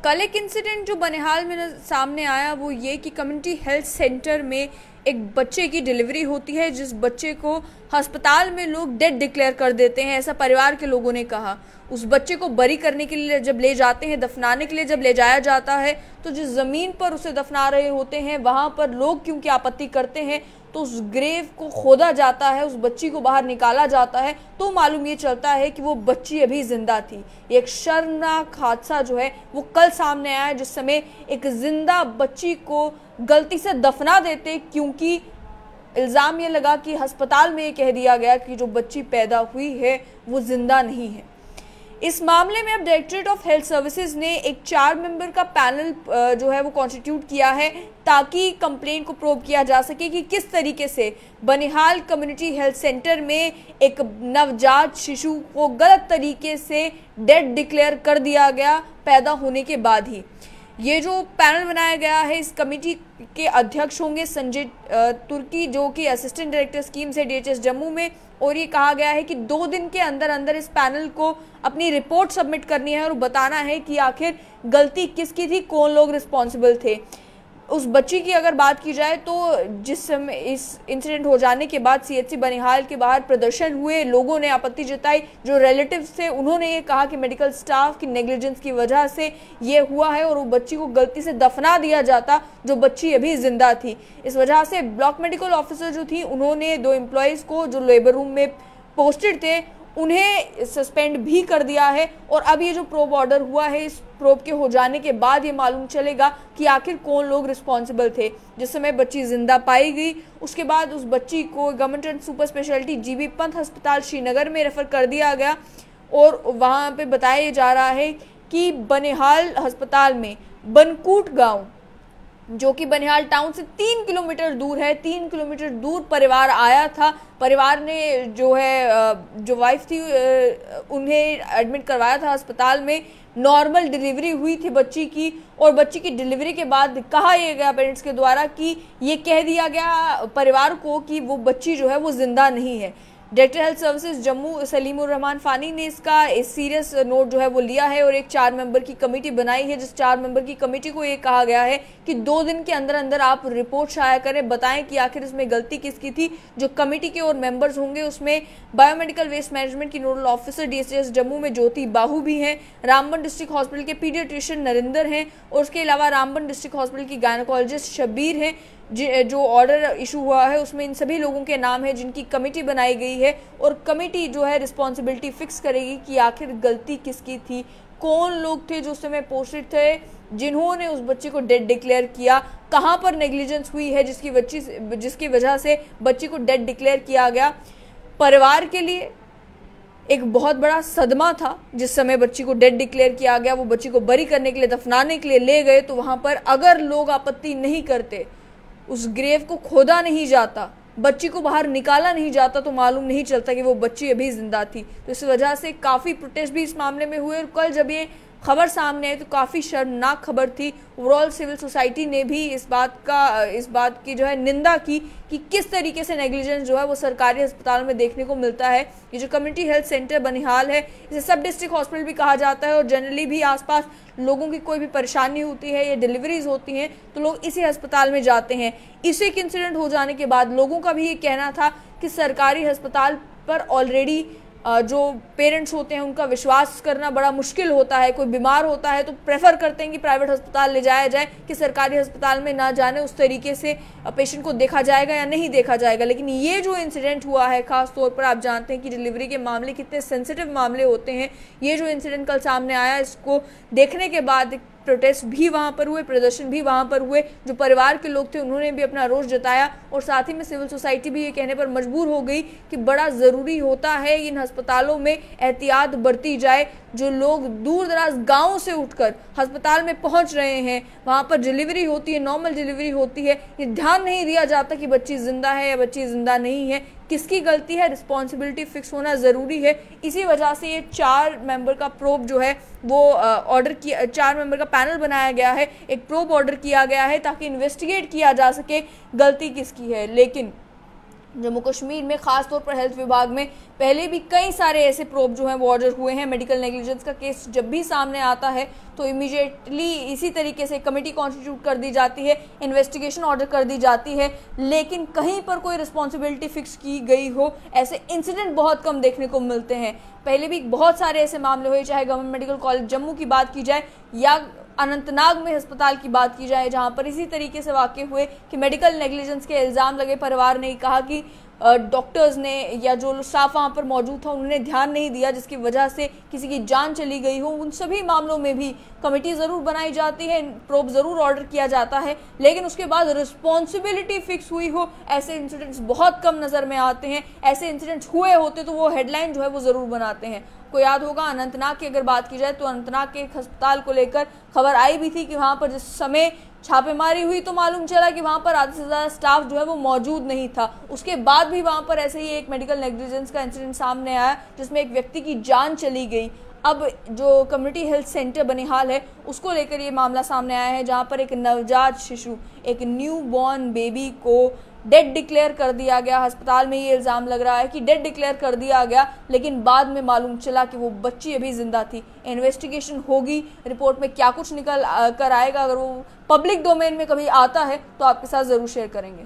कल एक इंसिडेंट जो बनिहाल में सामने आया वो ये कि कम्युनिटी हेल्थ सेंटर में एक बच्चे की डिलीवरी होती है, जिस बच्चे को अस्पताल में लोग डेड डिक्लेयर कर देते हैं, ऐसा परिवार के लोगों ने कहा। उस बच्चे को बरी करने के लिए जब ले जाते हैं, दफनाने के लिए जब ले जाया जाता है, तो जिस ज़मीन पर उसे दफना रहे होते हैं वहाँ पर लोग क्योंकि आपत्ति करते हैं तो उस ग्रेव को खोदा जाता है, उस बच्ची को बाहर निकाला जाता है, तो मालूम ये चलता है कि वो बच्ची अभी जिंदा थी। एक शर्मनाक हादसा जो है वो कल सामने आया, जिस समय एक जिंदा बच्ची को गलती से दफना देते, क्योंकि इल्ज़ाम ये लगा कि अस्पताल में ये कह दिया गया कि जो बच्ची पैदा हुई है वो जिंदा नहीं है। इस मामले में अब डायरेक्टरेट ऑफ हेल्थ सर्विसेज ने एक 4 मेंबर का पैनल जो है वो कॉन्स्टिट्यूट किया है, ताकि कंप्लेंट को प्रोब किया जा सके कि किस तरीके से बनिहाल कम्युनिटी हेल्थ सेंटर में एक नवजात शिशु को गलत तरीके से डेड डिक्लेयर कर दिया गया पैदा होने के बाद ही। ये जो पैनल बनाया गया है, इस कमेटी के अध्यक्ष होंगे संजय तुर्की, जो कि असिस्टेंट डायरेक्टर स्कीम्स है DHS जम्मू में, और ये कहा गया है कि 2 दिन के अंदर अंदर इस पैनल को अपनी रिपोर्ट सबमिट करनी है और बताना है कि आखिर गलती किसकी थी, कौन लोग रिस्पॉन्सिबल थे। उस बच्ची की अगर बात की जाए तो जिस समय इस इंसिडेंट हो जाने के बाद CHC बनिहाल के बाहर प्रदर्शन हुए, लोगों ने आपत्ति जताई। जो रिलेटिव्स थे उन्होंने ये कहा कि मेडिकल स्टाफ की नेग्लिजेंस की वजह से ये हुआ है और वो बच्ची को गलती से दफना दिया जाता जो बच्ची अभी जिंदा थी। इस वजह से ब्लॉक मेडिकल ऑफिसर जो थी उन्होंने 2 एम्प्लॉयज़ को जो लेबर रूम में पोस्टेड थे उन्हें सस्पेंड भी कर दिया है। और अब ये जो प्रोब ऑर्डर हुआ है, इस प्रोब के हो जाने के बाद ये मालूम चलेगा कि आखिर कौन लोग रिस्पॉन्सिबल थे। जिस समय बच्ची जिंदा पाई गई उसके बाद उस बच्ची को government and super speciality GB Pant अस्पताल श्रीनगर में रेफर कर दिया गया और वहाँ पे बताया जा रहा है कि बनिहाल अस्पताल में बनकूट गाँव, जो कि बनिहाल टाउन से 3 किलोमीटर दूर है, 3 किलोमीटर दूर परिवार आया था। परिवार ने जो है जो वाइफ थी उन्हें एडमिट करवाया था अस्पताल में। नॉर्मल डिलीवरी हुई थी बच्ची की, और बच्ची की डिलीवरी के बाद कहा यह गया पेरेंट्स के द्वारा कि ये कह दिया गया परिवार को कि वो बच्ची जो है वो जिंदा नहीं है। Director health services Jammu Salimur Rahman Fani ने इसका सीरियस नोट जो है वो लिया है और एक 4 मेंबर की कमेटी बनाई है, जिस 4 मेंबर की कमेटी को ये कहा गया है कि 2 दिन के अंदर अंदर आप रिपोर्ट शाया करें, बताएं कि आखिर इसमें गलती किसकी थी। जो कमेटी के और मेंबर्स होंगे उसमें बायोमेडिकल वेस्ट मैनेजमेंट की नोडल ऑफिसर DHS जम्मू में ज्योति बाहू भी हैं, रामबन डिस्ट्रिक्ट हॉस्पिटल के पीडियाट्रिशियन नरेंद्र हैं, और उसके अलावा रामबन डिस्ट्रिक्ट हॉस्पिटल की गायनोकोलॉजिस्ट शब्बीर हैं। जो ऑर्डर इशू हुआ है उसमें इन सभी लोगों के नाम है जिनकी कमेटी बनाई गई है, और कमेटी जो है रिस्पॉन्सिबिलिटी फिक्स करेगी कि आखिर गलती किसकी थी, कौन लोग थे जो उस समय पोस्टेड थे जिन्होंने उस बच्चे को डेड डिक्लेयर किया, कहाँ पर नेग्लिजेंस हुई है जिसकी वजह से बच्ची को डेड डिक्लेयर किया गया। परिवार के लिए एक बहुत बड़ा सदमा था जिस समय बच्ची को डेड डिक्लेयर किया गया। वो बच्ची को बरी करने के लिए, दफनाने के लिए ले गए, तो वहाँ पर अगर लोग आपत्ति नहीं करते, उस ग्रेव को खोदा नहीं जाता, बच्ची को बाहर निकाला नहीं जाता, तो मालूम नहीं चलता कि वो बच्ची अभी जिंदा थी। तो इस वजह से काफ़ी प्रोटेस्ट भी इस मामले में हुए, और कल जब ये खबर सामने आई तो काफ़ी शर्मनाक खबर थी। ओवरऑल सिविल सोसाइटी ने भी इस बात की जो है निंदा की कि किस तरीके से नेग्लिजेंस जो है वो सरकारी अस्पताल में देखने को मिलता है। ये जो कम्युनिटी हेल्थ सेंटर बनिहाल है, इसे सब डिस्ट्रिक्ट हॉस्पिटल भी कहा जाता है, और जनरली भी आसपास लोगों की कोई भी परेशानी होती है या डिलीवरीज होती हैं तो लोग इसी अस्पताल में जाते हैं। इसी एक इंसिडेंट हो जाने के बाद लोगों का भी ये कहना था कि सरकारी अस्पताल पर ऑलरेडी जो पेरेंट्स होते हैं उनका विश्वास करना बड़ा मुश्किल होता है। कोई बीमार होता है तो प्रेफर करते हैं कि प्राइवेट अस्पताल ले जाया जाए, कि सरकारी अस्पताल में ना जाने उस तरीके से पेशेंट को देखा जाएगा या नहीं देखा जाएगा। लेकिन ये जो इंसिडेंट हुआ है, खास तौर पर आप जानते हैं कि डिलीवरी के मामले कितने सेंसिटिव मामले होते हैं, ये जो इंसिडेंट कल सामने आया, इसको देखने के बाद प्रोटेस्ट भी वहाँ पर हुए, प्रदर्शन भी वहाँ पर हुए। जो परिवार के लोग थे उन्होंने भी अपना रोष जताया, और साथ ही में सिविल सोसाइटी भी ये कहने पर मजबूर हो गई कि बड़ा ज़रूरी होता है इन अस्पतालों में एहतियात बरती जाए। जो लोग दूर दराज गाँव से उठकर अस्पताल में पहुँच रहे हैं, वहाँ पर डिलीवरी होती है, नॉर्मल डिलीवरी होती है, ये ध्यान नहीं दिया जाता कि बच्ची जिंदा है या बच्ची जिंदा नहीं है, किसकी गलती है, रिस्पॉन्सिबिलिटी फिक्स होना ज़रूरी है। इसी वजह से ये 4 मेंबर का प्रोब जो है वो ऑर्डर किया, 4 मेंबर का पैनल बनाया गया है, एक प्रोब ऑर्डर किया गया है ताकि इन्वेस्टिगेट किया जा सके गलती किसकी है। लेकिन जम्मू कश्मीर में खास तौर पर हेल्थ विभाग में पहले भी कई सारे ऐसे प्रोब जो हैं वो ऑर्डर हुए हैं। मेडिकल नेग्लिजेंस का केस जब भी सामने आता है तो इमीडिएटली इसी तरीके से कमेटी कॉन्स्टिट्यूट कर दी जाती है, इन्वेस्टिगेशन ऑर्डर कर दी जाती है, लेकिन कहीं पर कोई रिस्पॉन्सिबिलिटी फिक्स की गई हो ऐसे इंसिडेंट बहुत कम देखने को मिलते हैं। पहले भी बहुत सारे ऐसे मामले हुए, चाहे गवर्नमेंट मेडिकल कॉलेज जम्मू की बात की जाए या अनंतनाग में अस्पताल की बात की जाए, जहां पर इसी तरीके से वाकये हुए कि मेडिकल नेग्लिजेंस के इल्ज़ाम लगे। परिवार ने कहा कि डॉक्टर्स ने या जो स्टाफ वहाँ पर मौजूद था उन्होंने ध्यान नहीं दिया, जिसकी वजह से किसी की जान चली गई हो। उन सभी मामलों में भी कमेटी ज़रूर बनाई जाती है, प्रोब ज़रूर ऑर्डर किया जाता है, लेकिन उसके बाद रिस्पॉन्सिबिलिटी फिक्स हुई हो ऐसे इंसिडेंट्स बहुत कम नज़र में आते हैं। ऐसे इंसिडेंट्स हुए होते तो वो हेडलाइन जो है वो ज़रूर बनाते हैं। को याद होगा अनंतनाग की अगर बात की जाए तो अनंतनाग के एक अस्पताल को लेकर खबर आई भी थी कि वहाँ पर जिस समय छापेमारी हुई तो मालूम चला कि वहाँ पर आधे से ज़्यादा स्टाफ जो है वो मौजूद नहीं था। उसके बाद भी वहाँ पर ऐसे ही एक मेडिकल नेग्लिजेंस का इंसिडेंट सामने आया जिसमें एक व्यक्ति की जान चली गई। अब जो कम्युनिटी हेल्थ सेंटर बनिहाल है उसको लेकर ये मामला सामने आया है, जहाँ पर एक नवजात शिशु, एक न्यू बॉर्न बेबी को डेड डिक्लेयर कर दिया गया। अस्पताल में ये इल्ज़ाम लग रहा है कि डेड डिक्लेयर कर दिया गया, लेकिन बाद में मालूम चला कि वो बच्ची अभी जिंदा थी। इन्वेस्टिगेशन होगी, रिपोर्ट में क्या कुछ निकल कर आएगा, अगर वो पब्लिक डोमेन में कभी आता है तो आपके साथ ज़रूर शेयर करेंगे।